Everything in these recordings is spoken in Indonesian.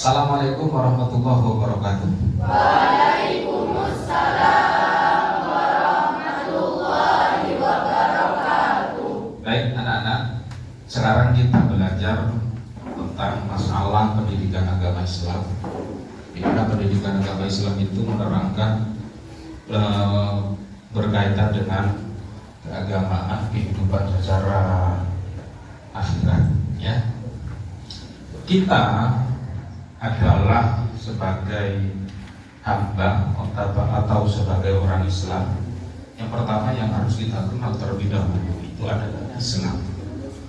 Assalamualaikum warahmatullahi wabarakatuh. Waalaikumsalam warahmatullahi wabarakatuh. Baik anak-anak, sekarang kita belajar tentang masalah pendidikan agama Islam. Di mana pendidikan agama Islam itu menerangkan berkaitan dengan keagamaan, kehidupan secara akhirat. Ya, kita adalah sebagai hamba atau sebagai orang Islam. Yang pertama yang harus kita kenal terlebih dahulu itu adalah Islam.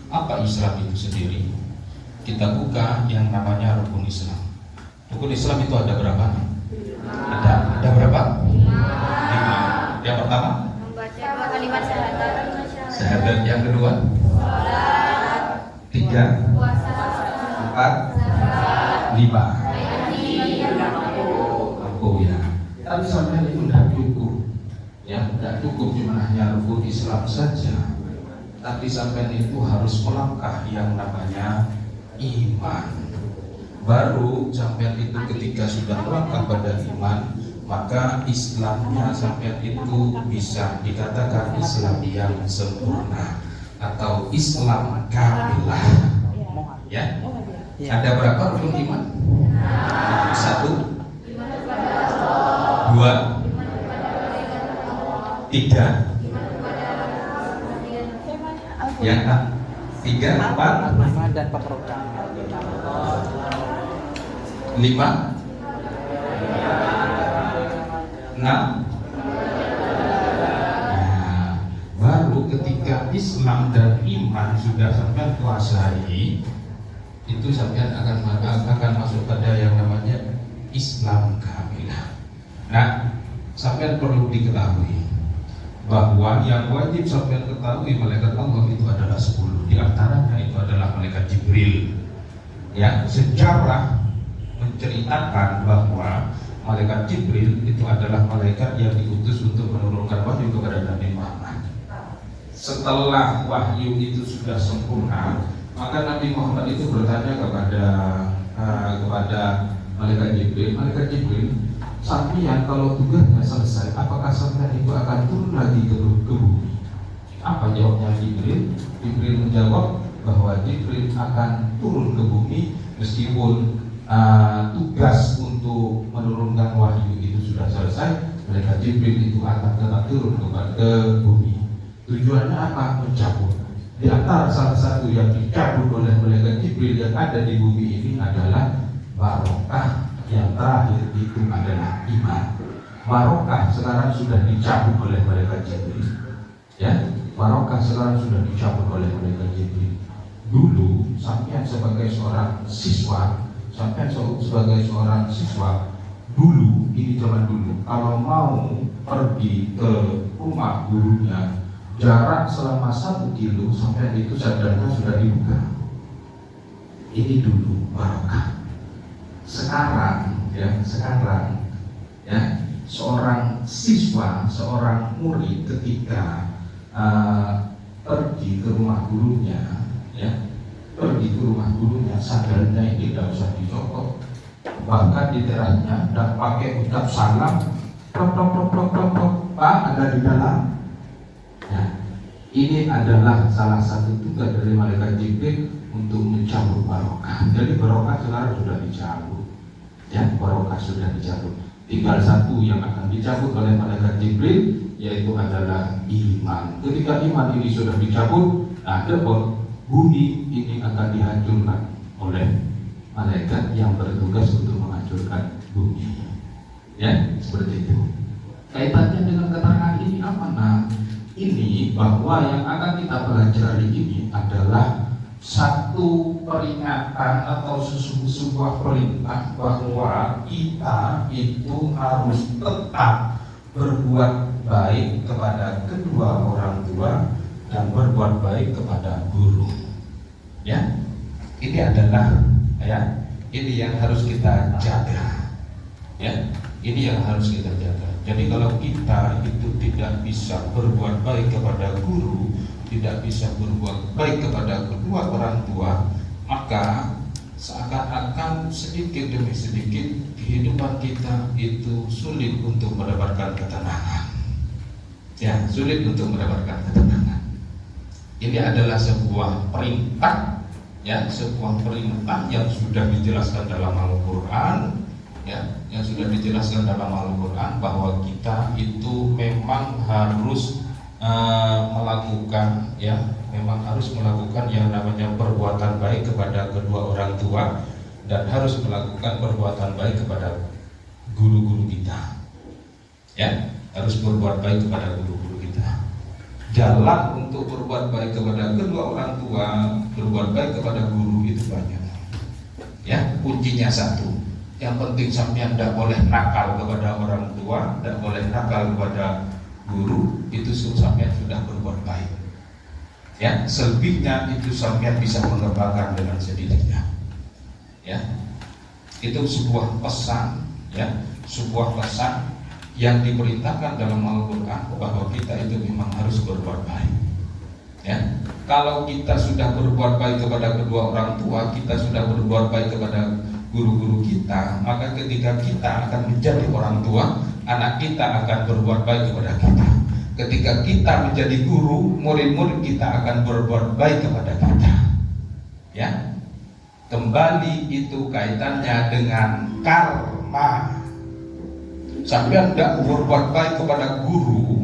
Apa Islam itu sendiri? Kita buka yang namanya rukun Islam. Rukun Islam itu ada berapa? Ada berapa? 5. Yang pertama? Membaca kalimat syahadat. Syahadat. Yang kedua? Salat. 3, Puasa. 4, 5. Aku ya. Tapi sampai itu tidak cukup. Ya, tidak cukup cuma hanya rukun Islam saja. Tapi sampai itu harus melangkah yang namanya iman. Baru sampai itu ketika sudah melangkah pada iman, maka Islamnya sampai itu bisa dikatakan Islam yang sempurna atau Islam kamilah. Ya, ada berapa rukun iman? 1, 2, 3, ya, 3, 4, 5 dan 4 rokaat. 5, 6. Nah, baru ketika Islam dan iman sudah sampai kuasai, itu sampai akan masuk pada yang namanya Islam kamilah. Nah, sampai perlu diketahui bahwa yang wajib sampai ketahui malaikat Allah itu adalah 10. Di antaranya itu adalah malaikat Jibril. Ya, sejarah menceritakan bahwa malaikat Jibril itu adalah malaikat yang diutus untuk menurunkan wahyu kepada Nabi Muhammad. Setelah wahyu itu sudah sempurna, maka Nabi Muhammad itu bertanya kepada malaikat Jibril, malaikat Jibril, sampeyan kalau tugasnya selesai, apakah sampeyan itu akan turun lagi ke bumi? Apa jawabnya Jibril? Jibril menjawab bahwa Jibril akan turun ke bumi meskipun tugas untuk menurunkan wahyu itu sudah selesai. Malaikat Jibril itu akan tetap turun ke bumi. Tujuannya apa? Mencabut. Di antara salah satu yang dicabut oleh malaikat Jibril yang ada di bumi ini adalah barokah. Yang terakhir itu adalah iman. Barokah sekarang sudah dicabut oleh malaikat Jibril. Ya, barokah sekarang sudah dicabut oleh malaikat Jibril. Dulu sampai sebagai seorang siswa, dulu ini zaman dulu, kalau mau pergi ke rumah gurunya, jarak selama 1 kilo sampai itu sadarnya sudah dibuka. Ini dulu barokah. Sekarang seorang siswa, seorang murid ketika pergi ke rumah gurunya, sadarnya ini tidak usah dicopot, bahkan di terasnya dan pakai ucap salam, Pak ada di dalam. Nah, ini adalah salah satu tugas dari malaikat Jibril untuk mencabut barokah. Jadi barokah sekarang sudah dicabut. Ya, barokah sudah dicabut. Tinggal satu yang akan dicabut oleh malaikat Jibril, yaitu adalah iman. Ketika iman ini sudah dicabut, bumi ini akan dihancurkan oleh malaikat yang bertugas untuk menghancurkan bumi. Ya, seperti itu. Kaitannya dengan keterangan ini apa? Nah, ini bahwa yang akan kita pelajari ini adalah satu peringatan atau sebuah perintah bahwa kita itu harus tetap berbuat baik kepada kedua orang tua dan berbuat baik kepada guru. Ya, ini adalah ini yang harus kita jaga. Ya, ini yang harus kita jaga. Jadi kalau kita itu tidak bisa berbuat baik kepada guru, tidak bisa berbuat baik kepada kedua orang tua, maka seakan-akan sedikit demi sedikit kehidupan kita itu sulit untuk mendapatkan ketenangan. Ya, sulit untuk mendapatkan ketenangan. Ini adalah sebuah perintah, ya, sebuah perintah yang sudah dijelaskan dalam Al-Quran, ya, yang sudah dijelaskan dalam Al-Quran bahwa kita itu memang harus melakukan, ya, memang harus melakukan yang namanya perbuatan baik kepada kedua orang tua dan harus melakukan perbuatan baik kepada guru-guru kita, ya, harus berbuat baik kepada guru-guru kita. Jalan untuk berbuat baik kepada kedua orang tua, berbuat baik kepada guru itu banyak, ya. Kuncinya satu, yang penting sampean tidak boleh nakal kepada orang tua, tidak boleh nakal kepada guru, itu sampean sudah berbuat baik, ya. Selebihnya itu sampean bisa mengembangkan dengan sendirinya, ya. Itu sebuah pesan, ya, sebuah pesan yang diperintahkan dalam Al-Quran bahwa kita itu memang harus berbuat baik, ya. Kalau kita sudah berbuat baik kepada kedua orang tua, kita sudah berbuat baik kepada guru-guru kita, maka ketika kita akan menjadi orang tua, anak kita akan berbuat baik kepada kita. Ketika kita menjadi guru, murid-murid kita akan berbuat baik kepada kita, ya. Kembali itu kaitannya dengan karma. Sampean tidak berbuat baik kepada guru,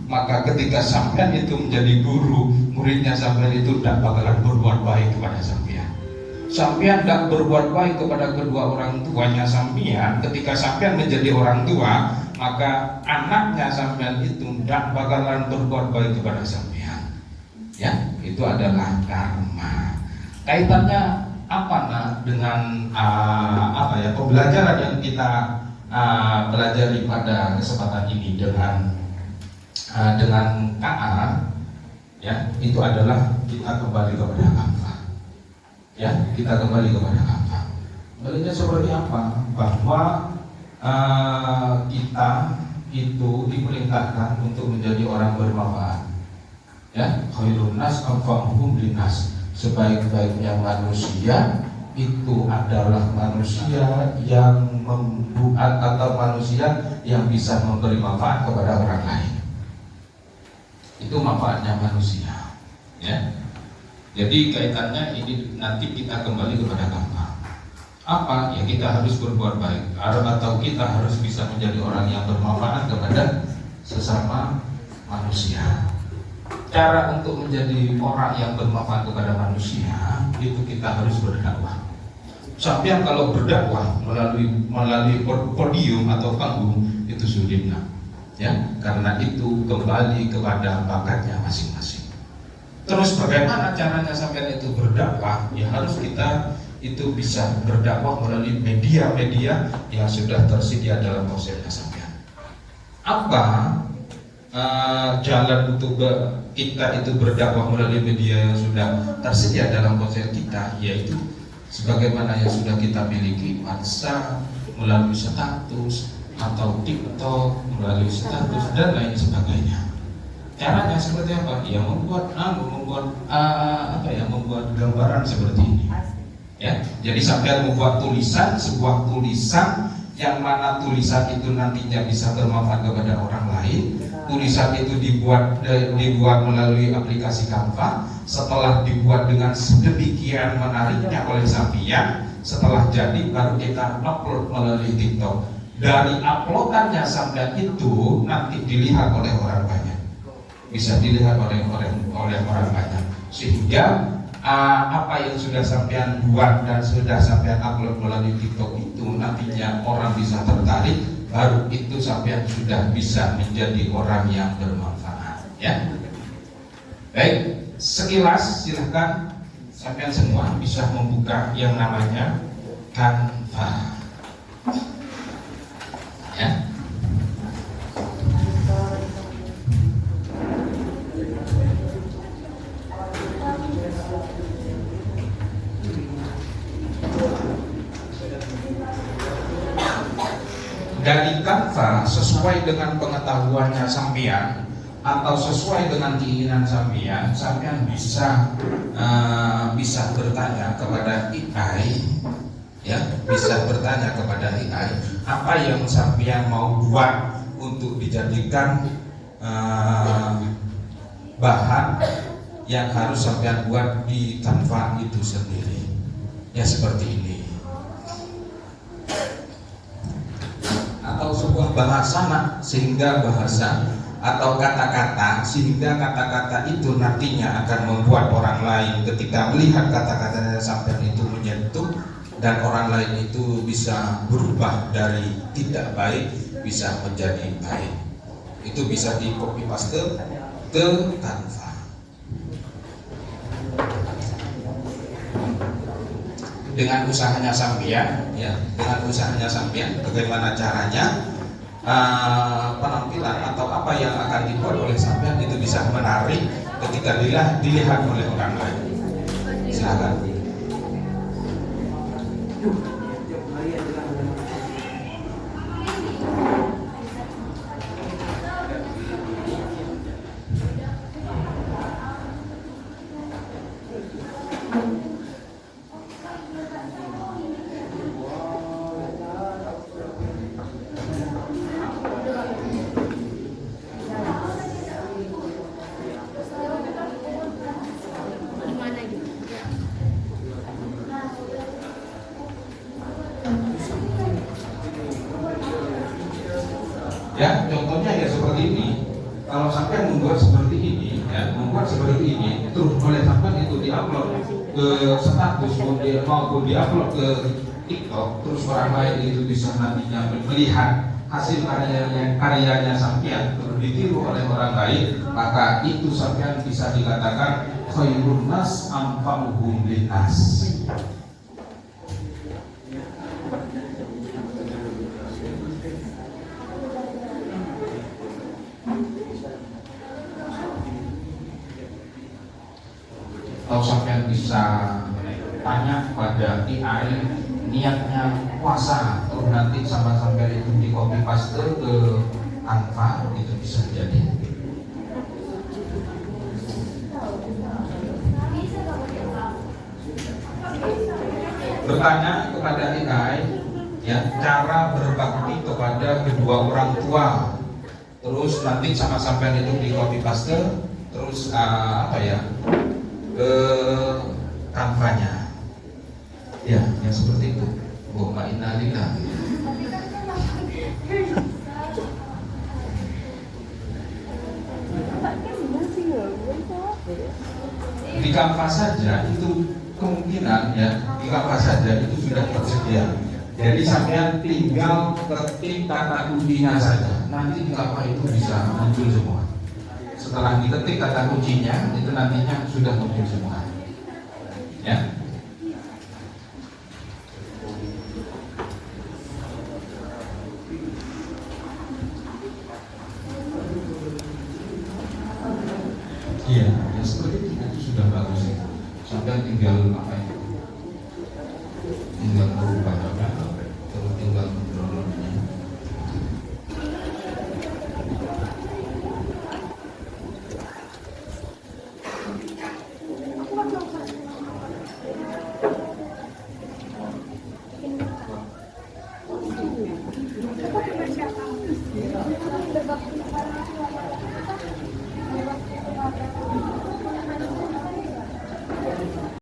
maka ketika sampean itu menjadi guru, muridnya sampean itu tidak bakalan berbuat baik kepada sampean. Sampean tidak berbuat baik kepada kedua orang tuanya sampean, ketika sampean menjadi orang tua, maka anaknya sampean itu tidak bakalan berbuat baik kepada sampean, ya. Itu adalah karma. Kaitannya apa dengan pembelajaran yang kita pelajari pada kesempatan ini dengan KA, ya, itu adalah kita kembali kepada Kafa, ya, kita kembali kepada Kafa. Kembalinya seperti apa? Bahwa kita itu diperintahkan untuk menjadi orang bermanfaat, ya. Khairun nas anfa'uhum linnas, sebaik-baiknya manusia itu adalah manusia yang membuat atau manusia yang bisa memberi manfaat kepada orang lain. Itu manfaatnya manusia, ya. Jadi kaitannya ini nanti kita kembali kepada apa? Ya, kita harus berbuat baik, atau kita harus bisa menjadi orang yang bermanfaat kepada sesama manusia. Cara untuk menjadi orang yang bermanfaat kepada manusia itu kita harus berdakwah. Sampai kalau berdakwah melalui podium atau panggung itu sulit, ya, karena itu kembali kepada bakatnya masing-masing. Terus bagaimana caranya sampai itu berdakwah? Ya harus kita itu bisa berdakwah melalui media-media yang sudah tersedia dalam konselnya sampean. Apa jalan untuk kita itu berdakwah melalui media yang sudah tersedia dalam konsel kita? Yaitu sebagaimana yang sudah kita miliki, WhatsApp, melalui status, atau TikTok, melalui status dan lain sebagainya. Caranya seperti apa? Ya membuat gambaran seperti ini. Ya, jadi sampai membuat tulisan, sebuah tulisan yang mana tulisan itu nantinya bisa bermanfaat kepada orang lain. Tulisan itu dibuat melalui aplikasi Canva. Setelah dibuat dengan sedemikian menariknya oleh sampean, setelah jadi baru kita upload melalui TikTok. Dari uploadannya sampean itu nanti dilihat oleh orang banyak, bisa dilihat oleh orang banyak, sehingga apa yang sudah sampean buat dan sudah sampean upload melalui TikTok itu nantinya orang bisa tertarik, baru itu sampean sudah bisa menjadi orang yang bermanfaat, ya. Baik, sekilas silahkan sampean semua bisa membuka yang namanya Canva, ya. Dari Canva sesuai dengan pengetahuannya sampean atau sesuai dengan keinginan sampean, sampean bisa bertanya kepada AI, ya, bisa bertanya kepada AI apa yang sampean mau buat untuk dijadikan bahan yang harus sampean buat di Canva itu sendiri. Ya seperti ini. Atau sebuah bahasa sehingga bahasa atau kata-kata sehingga kata-kata itu nantinya akan membuat orang lain ketika melihat kata-kata sampean itu menyentuh, dan orang lain itu bisa berubah dari tidak baik bisa menjadi baik. Itu bisa di copy paste ke Canva. Dengan usahanya sampean, ya, dengan usahanya sampean, bagaimana caranya penampilan atau apa yang akan dibuat oleh sampean itu bisa menarik ketika dilihat oleh orang lain. Silakan. Gimana gitu? Ya, contohnya ya seperti ini. Kalau sampai membuat seperti ini, ya, membuat seperti ini, terus oleh sampai itu diupload ke status maupun diupload ke TikTok, terus orang lain itu bisa nantinya melihat hasil karyanya sampean terus ditiru oleh orang lain, maka itu sampean bisa dikatakan khairun nas anfa'uhum linnas. Kalau sampean bisa tanya pada AI niatnya puasa, terus nanti sama sampean itu di copy paste ke Canva, itu bisa jadi. Bertanya kepada AI, ya, cara berbakti kepada kedua orang tua, terus nanti sama sampean itu di copy paste, terus ke Canva-nya. Ya, yang seperti itu. Oh, innalillah. Di Canva saja itu kemungkinan, ya, di Canva saja itu sudah tersedia. Jadi sampean tinggal ketik kata kuncinya saja. Nanti di Canva itu bisa muncul semua. Setelah diketik kata kuncinya, itu nantinya sudah muncul semua. Ya. Iya, ya seperti itu sudah bagus. Sampai tinggal apa itu? Tinggal merubah.